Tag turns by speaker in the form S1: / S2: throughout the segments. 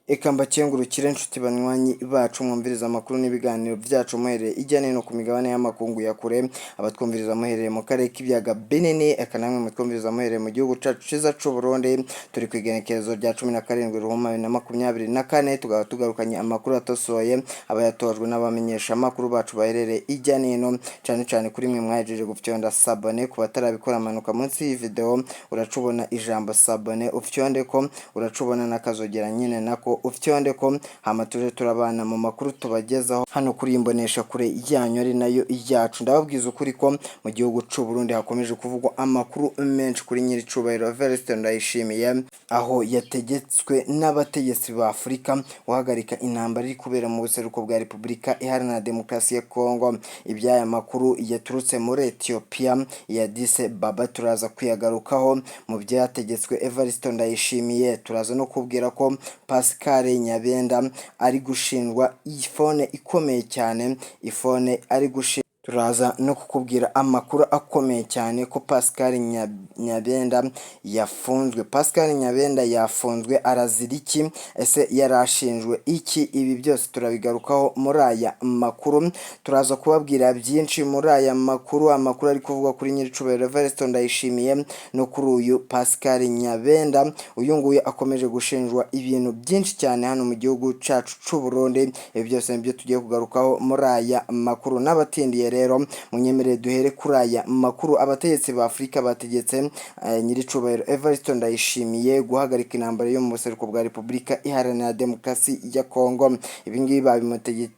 S1: Eka mbakengurukire inshuti banywanyi bacu mwumviriza amakuru n'ibiganiro byacu muhereye ijya no ku migabane y'amakungu ya kure, abatwumviriza muhereye mu karere k'ibiyaga binini, eka namwe mutwumviriza muhereye mu gihugu cyacu cyiza cy'u Burundi. Turi ku igenekerezo rya 17 Ruhuma 2024, tukaba tugarukanye amakuru atosoye abayatojwe n'abamenyesha amakuru bacu baherereye ijya no, cyane cyane kuri mwe mwahejeje gufyonda sabone. Ku batarabikora amanuka munsi y'iyi video uracubona ijambo sabone ufyonde ko, uracubona n'akazogera nyine nako ufyonde ko, hama tuje turabana mu makuru tubagezaho hano kuri imbonesha kure yanyu ari nayo yacu. Ndababwiza ukuri ko mu gihugu cy'u Burundi hakomeje kuvugwa amakuru menshi kuri nyiri cubahiro Evariste Ndayishimiye, aho yategetswe n'abategetsi ba Afurika guhagarika intambara iri kubera mu buseruko bwa Repubulika Iharanira Demokarasi ya Kongo. Ibyaya makuru yaturutse muri Ethiopia ya Addis Ababa turaza kuyagarukaho. Mu byategetswe Evariste Ndayishimiye turaza no kubwira ko Pascal Nyabenda ari gushinjwa ifone ikomeye cyane, ifone ari gushinjwa. Turaza no kukubwira amakuru akomeye cyane ko Pascal Nyabenda yafunzwe. Pascal Nyabenda yafunzwe arazira iki? Ese yarashinjwe iki? Ibi byose turabigarukaho muri aya makuru. Turaza kubabwira byinshi muri aya makuru, amakuru ari kuvuga kuri nyiricubahiro Evariste Ndayishimiye no kuri uyu Pascal Nyabenda. Uyu nguyu akomeje gushinjwa ibintu byinshi cyane hano mu gihugu cyacu cy'u Burundi. Ibi byose nibyo tugiye kugarukaho muri aya makuru. N'abatindiye rero munyemerere duhere kuri aya makuru. Abategetsi ba Afurika bategetse nyiricubahiro Evariste Ndayishimiye guhagarika intambara yo mu buseruko bwa Repubulika Iharanira Demokarasi ya Kongo. Ibi ngibi babimutegetse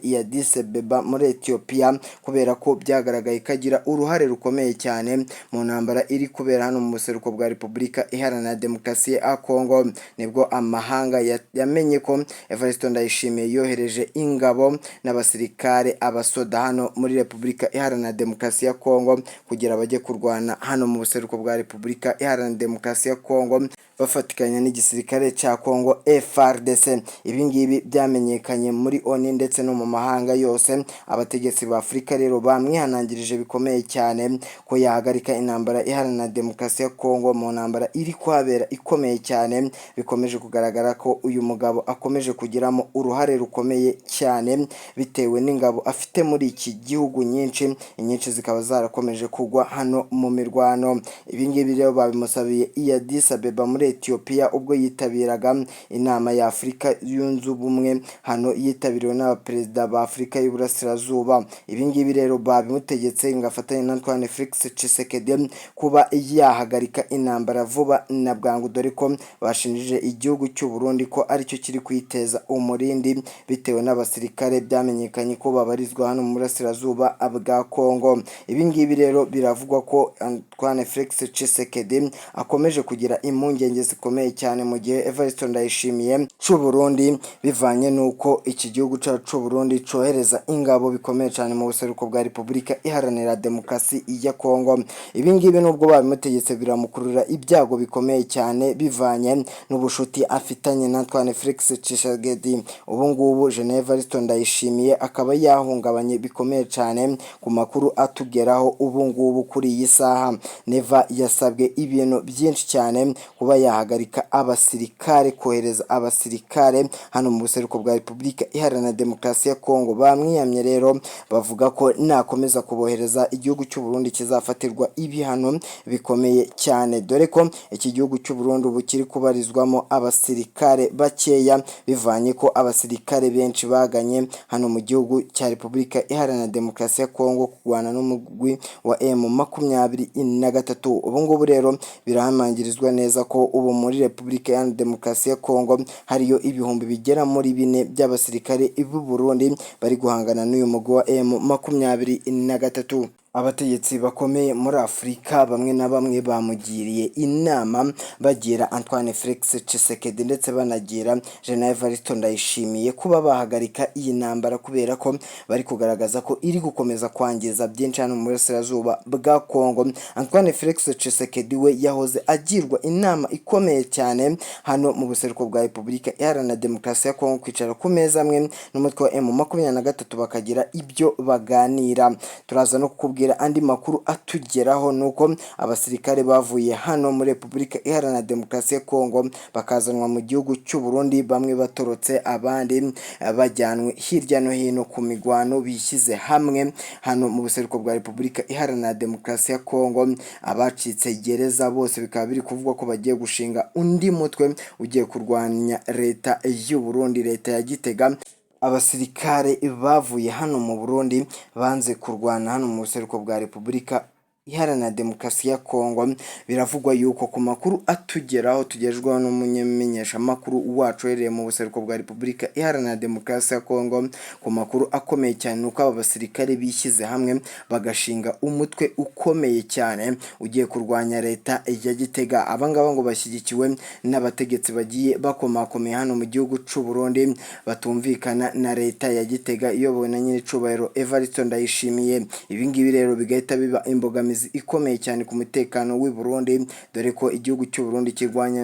S1: ya Addis Ababa muri Ethiopia kubera ko byagaragaye kagira uruhare rukomeye cyane mu ntambara iri kubera hano mu buseruko bwa Repubulika Iharanira Demokarasi ya Kongo. Nibwo amahanga yamenye ko Evariste Ndayishimiye yohereje ingabo n'abasirikare abasoda hano muri Repubulika Iharanira Demokarasi ya Kongo kugira bajye kurwana hano mu buseruko bwa Repubulika Iharanira Demokarasi ya Kongo bafatikanya n'igisirikare cya Kongo FARDC. Ibi ngibi byamenyekanye muri ONU ndetse no mu mahanga yose. Abategetsi ba Afurika rero bamwihanangirije bikomeye cyane ko yahagarika intambara Iharanira Demokarasi ya Kongo, mu ntambara iri kuhabera ikomeye cyane. Bikomeje kugaragara ko uyu mugabo akomeje kugiramo uruhare rukomeye cyane bitewe n'ingabo afite muri iki gihugu nyinshi zikaba zarakomeje kugwa hano mu mirwano. Ibi ngibi rero babimusabiye i Addis Ababa muri Ethiopia ubwo yitabiraga inama ya Afurika yunze ubumwe, hano yitabiriwe n'abaperezida ba Afurika y'Uburasirazuba. Ibi ngibi rero babimutegetse ngafatanya na Antoine Felix Tshisekedi kuba yahagarika intambara vuba na bwangu, dore ko bashinjije igihugu cy'u Burundi ko aricyo kiri kwiteza umurindi bitewe n'abasirikare byamenyekanye ko babarizwa hano mu Burasirazuba bwa Kongo. Ibi ngibi rero biravugwa ko Antoine Felix Tshisekedi akomeje kugira impungenge zikomeye cyane mu gihe Evariste Ndayishimiye cy'u Burundi, bivanye nuko iki gihugu cy'u Burundi cohereza ingabo bikomeye cyane mu buseruko bwa Repubulika Iharanira Demokarasi ya Kongo. Ibi ngibi nubwo babimutegetse biramukurura ibyago bikomeye cyane bivanye n'ubushuti afitanye na Antoine Felix Tshisekedi. Ubu ngubu Evariste Ndayishimiye akaba yahungabanye bikomeye cyane ku makuru atugeraho ubu ngubu kuri iyi saha. Neva yasabwe ibintu byinshi cyane kuba yahagarika abasirikare, kohereza abasirikare hano mu buseruko bwa Repubulika Iharanira Demokarasi ya Kongo. Bamwiyamye rero bavuga ko nakomeza kubohereza igihugu cy'u Burundi kizafatirwa ibihano bikomeye cyane, dore ko iki gihugu cy'u Burundi ubu kiri kubarizwamo abasirikare bakeya bivanye ko abasirikare benshi baganye hano mu gihugu cya Repubulika Iharanira Demokarasi ya Kongo kurwana n'umugwi wa M23. Ubu ngubu rero birahamangirizwa neza ko ubu muri Repubulika Iharanira Demokarasi ya Kongo hariyo ibihumbi bigera muri 4 by'abasirikare b'u Burundi bari guhangana n'uyu mugwi wa M23. Abategetsi bakomeye muri Afurika bamwe na bamwe bamugiriye inama bagira Antoine Felix Tshisekedi ndetse banagira Evariste Ndayishimiye kuba bahagarika iyi ntambara kubera ko bari kugaragaza ko iri gukomeza kwangiza byinshi hano mu Burasirazuba bwa Kongo. Antoine Felix Tshisekedi we yahoze agirwa inama ikomeye cyane hano mu buseruko bwa Repubulika Iharanira Demokarasi ya Kongo kwicara ku meza amwe n'umutwe wa M23 bakagira ibyo baganira. Turaza no kukubwira kubabwira andi makuru atugeraho nuko abasirikare bavuye hano muri Repubulika Iharanira Demokarasi ya Kongo bakazanwa mu gihugu cy'u Burundi, bamwe batorotse abandi bajyanwe hirya no hino ku migwano, bishyize hamwe hano mu buseruko bwa Repubulika Iharanira Demokarasi ya Kongo. Abacitse gereza bose bikaba biri kuvugwa ko bagiye gushinga undi mutwe ugiye kurwanya leta y'u Burundi, leta ya Gitega. Abasirikare bavuye hano mu Burundi banze kurwana hano mu buseruko bwa Repubulika Iharanira Demokarasi ya Kongo. Biravugwa yuko ku makuru atugeraho tugejejweho n'umumenyeshamakuru wacu uherereye mu buseruko bwa Repubulika Iharanira Demokarasi ya Kongo, ku makuru akomeye cyane nuko aba basirikare bishyize hamwe bagashinga umutwe ukomeye cyane ugiye kurwanya leta ya Gitega. Abangaba ngo bashyigikiwe n'abategetsi bagiye bakomakomeye hano mu gihugu cy'u Burundi, batumvikana na leta ya Gitega iyobowe na nyiricubahiro Evariste Ndayishimiye. Ibi ngibi rero bigahita biba imbogamizi ikomeye cyane ku mutekano w'i Burundi, dore ko igihugu cy'u Burundi kirwanya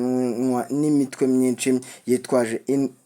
S1: n'imitwe myinshi yitwaje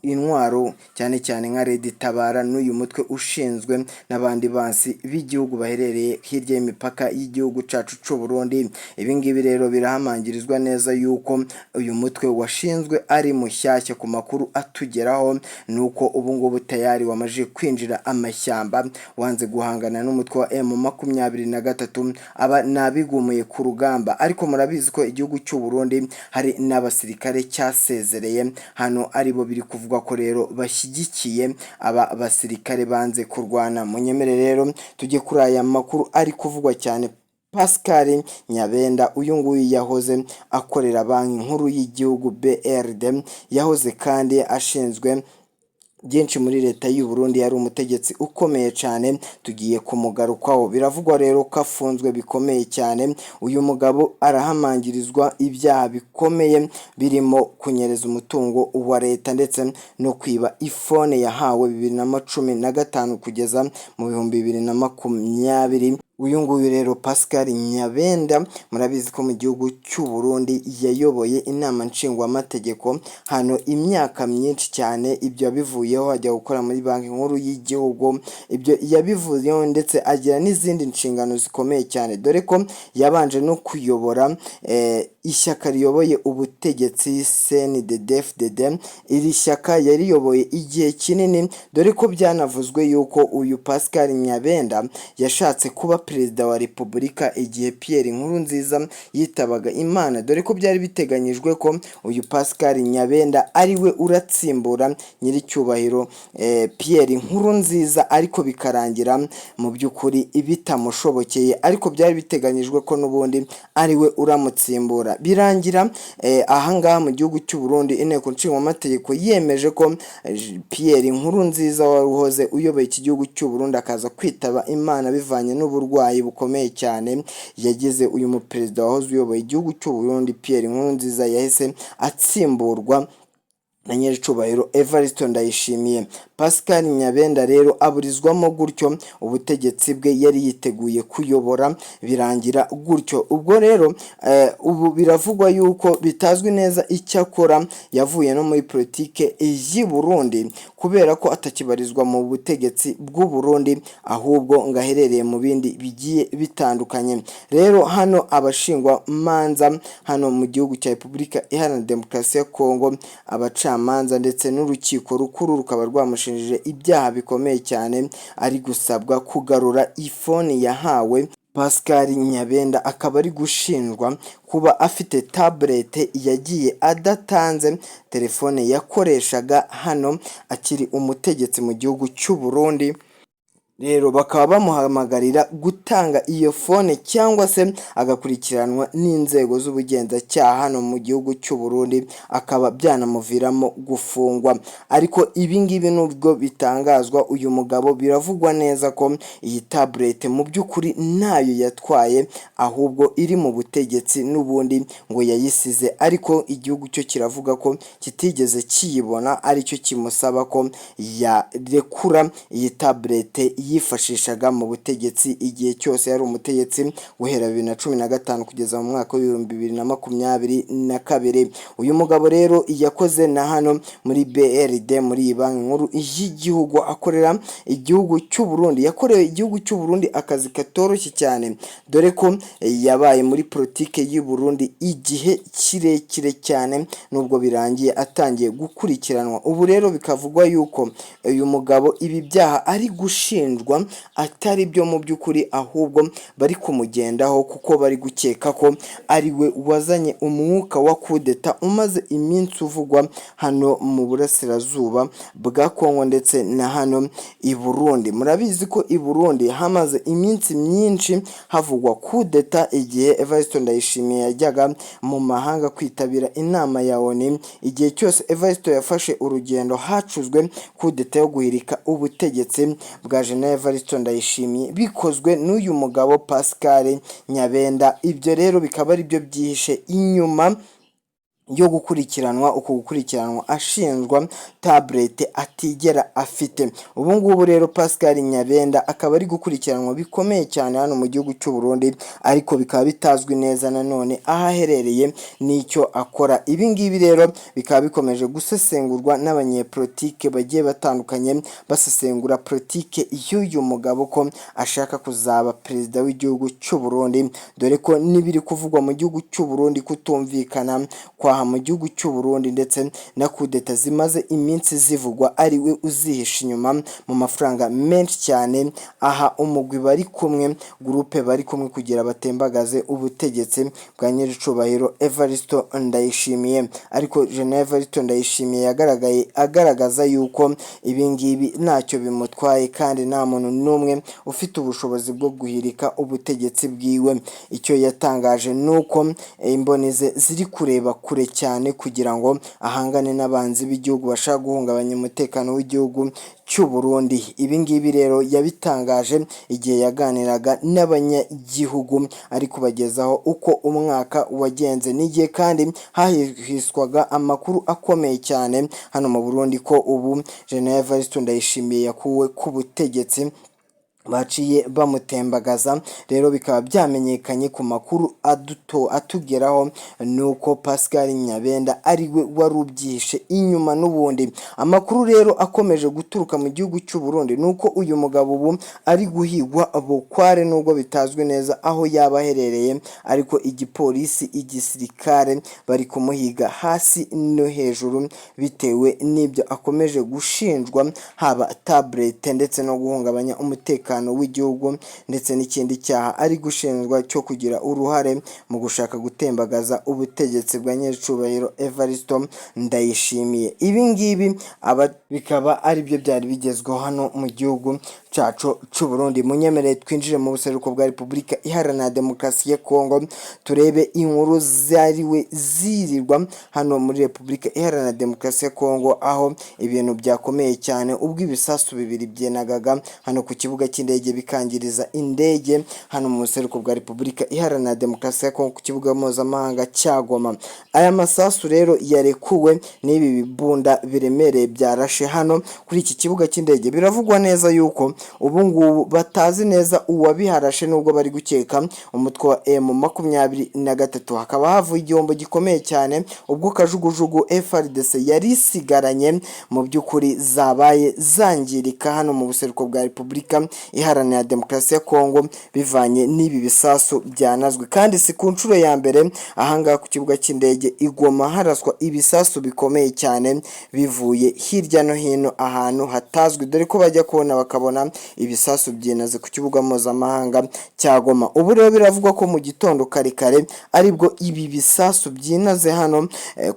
S1: intwaro, cyane cyane nka Red Tabara n'uyu mutwe ushinzwe n'abandi bansi b'igihugu baherereye hirya y'imipaka y'igihugu cyacu cy'u Burundi. Ibi ngibi rero birahamangirizwa neza yuko uyu mutwe washinzwe ari mushyashya. Ku makuru atugeraho nuko ubu ngubu tayari wamaje kwinjira amashyamba, wanze guhangana n'umutwe wa M23 aba nabigumuye ku rugamba. Ariko murabizi ko igihugu cy'u Burundi hari n'abasirikare cyasezereye hano, aribo biri kuvuga ko rero bashyigikiye aba basirikare banze kurwana. Munyemere rero tujye kuri aya makuru ari kuvugwa cyane. Pascal Nyabenda, uyu nguyu yahoze akorera banki nkuru y'igihugu BRD, yahoze kandi ashinzwe byinshi muri leta y'u Burundi, yari umutegetsi ukomeye cyane, tugiye kumugarukaho. Biravugwa rero ko afunzwe bikomeye cyane. Uyu mugabo arahamangirizwa ibyaha bikomeye birimo kunyereza umutungo wa leta ndetse no kwiba ifone yahawe 2015 kugeza mu 2020. Uyu nguyu rero Pascal Nyabenda, murabizi ko mu gihugu cy'u Burundi yayoboye inama nshingwamategeko hano imyaka myinshi cyane. Ibyo yabivuyeho ajya gukora muri banki nkuru y'igihugu, ibyo yabivuyeho ndetse agira n'izindi nshingano zikomeye cyane, dore ko yabanje no kuyobora ishyaka riyoboye ubutegetsi CNDD-FDD. Iri shyaka yariyoboye igihe kinini, dore ko byanavuzwe yuko uyu Pascal Nyabenda yashatse kuba perezida wa Repubulika igihe Pierre Nkurunziza yitabaga Imana, dore ko byari biteganyijwe ko uyu Pascal Nyabenda ari we uratsimbura nyiricyubahiro Pierre Nkurunziza, ariko bikarangira mu by'ukuri bitamushobokeye. Ariko byari biteganyijwe ko n'ubundi ari we uramutsimbura. Birangira ahangaha mu gihugu cy'u Burundi inteko nshingwamategeko yemeje ko Pierre Nkurunziza waruhoze uyoboye iki gihugu cy'u Burundi akaza kwitaba Imana bivanye n'uburwayi bukomeye cyane yagize. Uyu muperezida wahoze uyoboye igihugu cy'u Burundi Pierre Nkurunziza yahise atsimburwa na nyiricubahiro Evariste Ndayishimiye. Pascal Nyabenda rero aburizwamo gutyo ubutegetsi bwe yari yiteguye kuyobora, birangira gutyo. Ubwo rero ubu biravugwa yuko bitazwi neza icyo akora. Yavuye no muri politike y'u Burundi kubera ko atakibarizwa mu butegetsi bw'u Burundi, ahubwo ngaherereye mu bindi bigiye bitandukanye. Rero hano abashingwa manza hano mu gihugu cya Repubulika Iharanira Demokarasi ya Kongo, abacamanza ndetse n'urukiko rukuru rukaba rwamushinjije ibyaha bikomeye cyane, ari gusabwa kugarura ifoni yahawe. Pascal Nyabenda akaba ari gushinjwa kuba afite tablet yagiye adatanze, telefone yakoreshaga hano akiri umutegetsi mu gihugu cy'u Burundi. Rero bakaba bamuhamagarira gutanga iyo fone cyangwa se agakurikiranwa n'inzego z'ubugenzacyaha hano mu gihugu cy'u Burundi, akaba byanamuviramo gufungwa. Ariko ibi ngibi nubwo bitangazwa, uyu mugabo biravugwa neza ko iyi tablet mu by'ukuri ntayo yatwaye, ahubwo iri mu butegetsi n'ubundi ngo yayisize. Ariko igihugu cyo kiravuga ko kitigeze kiyibona, aricyo kimusaba ko yarekura iyi tablet yifashishaga mu butegetsi igihe cyose yari umutegetsi guhera 2015 kugeza mu mwaka w'ibihumbi 2022. Uyu mugabo rero yakoze na hano muri BRD, muri iyi banki nkuru y'igihugu, akorera igihugu cy'u Burundi, yakorewe igihugu cy'u Burundi akazi katoroshye cyane, dore ko yabaye muri politike y'u Burundi igihe kirekire cyane, nubwo birangiye atangiye gukurikiranwa. Ubu rero bikavugwa yuko uyu mugabo ibi byaha ari gushinjwa atari byo mu by'ukuri, ahubwo bari kumugendaho kuko bari gukeka ko ari we wazanye umwuka wa kudeta umaze iminsi uvugwa hano mu burasirazuba bwa Kongo ndetse na hano i Burundi. Murabizi ko i Burundi hamaze iminsi myinshi havugwa kudeta igihe Evariste Ndayishimiye yajyaga mu mahanga kwitabira inama ya ONU. Igihe cyose Evariste yafashe urugendo hacuzwe kudeta yo guhirika ubutegetsi bwa General Evariste Ndayishimiye, bikozwe n'uyu mugabo Pascal Nyabenda. Ibyo rero bikaba ari byo byihishe inyuma yo gukurikiranwa, uko gukurikiranwa ashinjwa tablet atigera afite. Ubu ngubu rero Pascal Nyabenda akaba ari gukurikiranwa bikomeye cyane hano mu gihugu cy'u Burundi, ariko bikaba bitazwi neza nanone aho aherereye n'icyo akora. Ibi ngibi rero bikaba bikomeje gusesengurwa n'abanyepolitike bagiye batandukanye, basesengura politike y'uyu mugabo ko ashaka kuzaba perezida w'igihugu cy'u Burundi, dore ko nibiri kuvugwa mu gihugu cy'u Burundi kutumvikana kwa mu gihugu cy'u Burundi ndetse na kudeta zimaze iminsi zivugwa ari we uzihisha inyuma mu mafaranga menshi cyane. Aha umugwi bari kumwe, groupe bari kumwe kugira batembagaze ubutegetsi bwa nyiricubahiro Evariste Ndayishimiye. Ariko General Evariste Ndayishimiye yagaragaye agaragaza yuko ibi ngibi ntacyo bimutwaye kandi nta muntu n'umwe ufite ubushobozi bwo guhirika ubutegetsi bwiwe. Icyo yatangaje nuko imbonize ziri kureba kure cyane kugira ngo ahangane n'abanzi b'igihugu bashaka guhungabanya umutekano w'igihugu cy'u Burundi. Ibi ngibi rero yabitangaje igihe yaganiraga n'abanyagihugu ari kubagezaho uko umwaka wagenze, n'igihe kandi hahiswaga amakuru akomeye cyane hano mu Burundi ko ubu General Evariste Ndayishimiye yakuwe ku butegetsi, baciye bamutembagaza. Rero bikaba byamenyekanye ku makuru atugeraho nuko Pascal Nyabenda ari we wari ubyihishe inyuma. N'ubundi amakuru rero akomeje guturuka mu gihugu cy'u Burundi nuko uyu mugabo ubu ari guhigwa bukware, nubwo bitazwi neza aho yaba aherereye, ariko igipolisi, igisirikare bari kumuhiga hasi no hejuru bitewe n'ibyo akomeje gushinjwa, haba tablet ndetse no guhungabanya umutekano w'igihugu ndetse n'ikindi cyaha ari gushinjwa cyo kugira uruhare mu gushaka gutembagaza ubutegetsi bwa nyiricubahiro Evariste Ndayishimiye. Ibi ngibi bikaba ari byo byari bigezweho hano mu gihugu cyacu cy'u Burundi. Munyemerere twinjire mu buseruko bwa Repubulika Iharanira Demokarasi ya Kongo, turebe inkuru zariwe zirirwa hano muri Repubulika Iharanira Demokarasi ya Kongo, aho ibintu byakomeye cyane ubwo ibisasu bibiri byenagaga hano ku kibuga cy'indege bikangiriza indege hano mu buseruko bwa Repubulika Iharanira Demokarasi ya Kongo ku kibuga mpuzamahanga cya Goma. Aya masasu rero yarekuwe n'ibi bibunda biremereye byarashe hano kuri iki kibuga cy'indege. Biravugwa neza yuko ubu ngubu batazi neza uwabiharashe, nubwo bari gukeka umutwe wa M23. Hakaba havuye igihombo gikomeye cyane ubwo kajugujugu FARDC yari isigaranye mu by'ukuri zabaye zangirika hano mu buseruko bwa Repubulika Iharanira Demokarasi ya Kongo bivanye n'ibi bisasu byanazwe. Kandi si ku nshuro ya mbere ahangaha ku kibuga cy'indege i Goma haraswa ibisasu bikomeye cyane bivuye hirya no hino ahantu hatazwi, dore ko bajya kubona bakabona ibisasu byinaze ku kibuga mpuzamahanga cya Goma. Ubu rero biravugwa ko mu gitondo kare kare aribwo ibi bisasu byinaze hano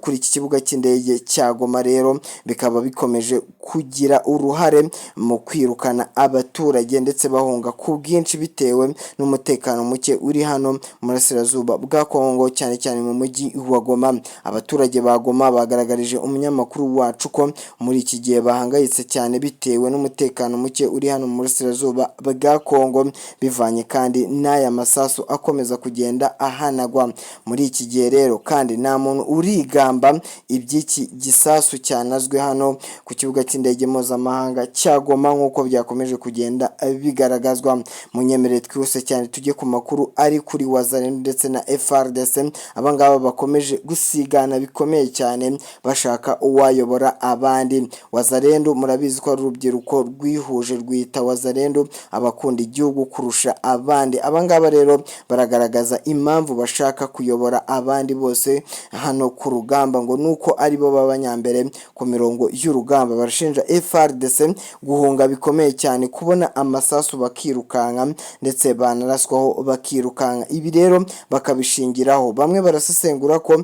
S1: kuri iki kibuga cy'indege cya Goma. Rero bikaba bikomeje kugira uruhare mu kwirukana abaturage ndetse bahunga ku bwinshi bitewe n'umutekano muke uri hano mu burasirazuba bwa Kongo, cyane cyane mu mujyi wa Goma. Abaturage ba Goma bagaragarije umunyamakuru wacu ko muri iki gihe bahangayitse cyane bitewe n'umutekano muke uri hano mu burasirazuba bwa Kongo, bivanye kandi n'aya masasu akomeza kugenda ahanagwa muri iki gihe. Rero kandi nta muntu urigamba iby'iki gisasu cyanazwe hano ku kibuga cy'indege mpuzamahanga cya Goma nk'uko byakomeje kugenda bigaragazwa. Munyemerere twihuse cyane tujye ku makuru ari kuri Wazalendo ndetse na FARDC. Abangaba bakomeje gusigana bikomeye cyane bashaka uwayobora abandi. Wazalendo murabizi ko ari urubyiruko rwihuje rwita Wazalendo, abakunda igihugu kurusha abandi. Abangaba rero baragaragaza impamvu bashaka kuyobora abandi bose hano ku rugamba, ngo nuko aribo b'abanyambere ku mirongo y'urugamba. Barashinja FARDC guhunga bikomeye cyane, kubona amasasu bakirukanka ndetse banaraswaho bakirukanka. Ibi rero bakabishingiraho, bamwe barasesengura ko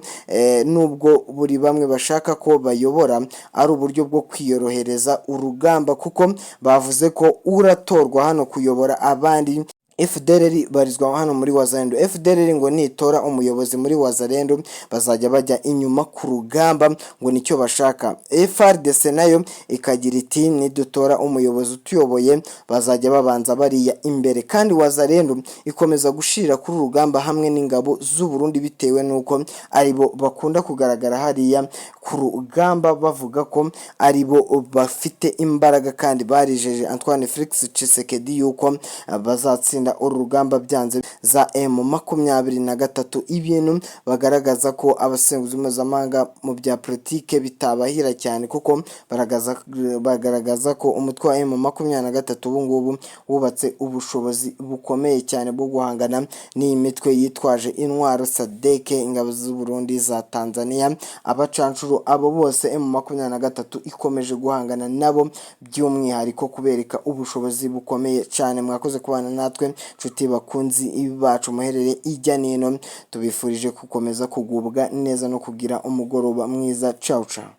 S1: nubwo buri bamwe bashaka ko bayobora ari uburyo bwo kwiyorohereza urugamba, kuko bavuze ko uratorwa hano kuyobora abandi FDLR barizwa hano muri Wazalendo. FDLR ngo nitora umuyobozi muri Wazalendo bazajya bajya inyuma ku rugamba, ngo nicyo bashaka. FARDC nayo ikagira iti nidutora umuyobozi utuyoboye bazajya babanza bariya imbere. Kandi Wazalendo ikomeza gushira kuri urugamba hamwe n'ingabo z'u Burundi, bitewe nuko aribo bakunda kugaragara hariya ku rugamba, bavuga ko aribo bafite imbaraga kandi barijeje Antoine Felix Tshisekedi yuko bazatsinda urugamba byanze za M23. Ibintu bagaragaza ko abasenguzi mpuzamahanga mu bya politike bitabahira cyane, kuko bagaragaza ko umutwe wa M23 ubu ngubu wubatse ubushobozi bukomeye cyane bwo guhangana n'iyi mitwe yitwaje intwaro SADC, ingabo z'u Burundi, za Tanzania, abacancuro, abo bose M23 ikomeje guhangana nabo by'umwihariko kubereka ubushobozi bukomeye cyane. Mwakoze kubana natwe nshuti bakunzi bacu muherere ijya nino, tubifurije gukomeza kugubwa neza no kugira umugoroba mwiza. Ciao ciao.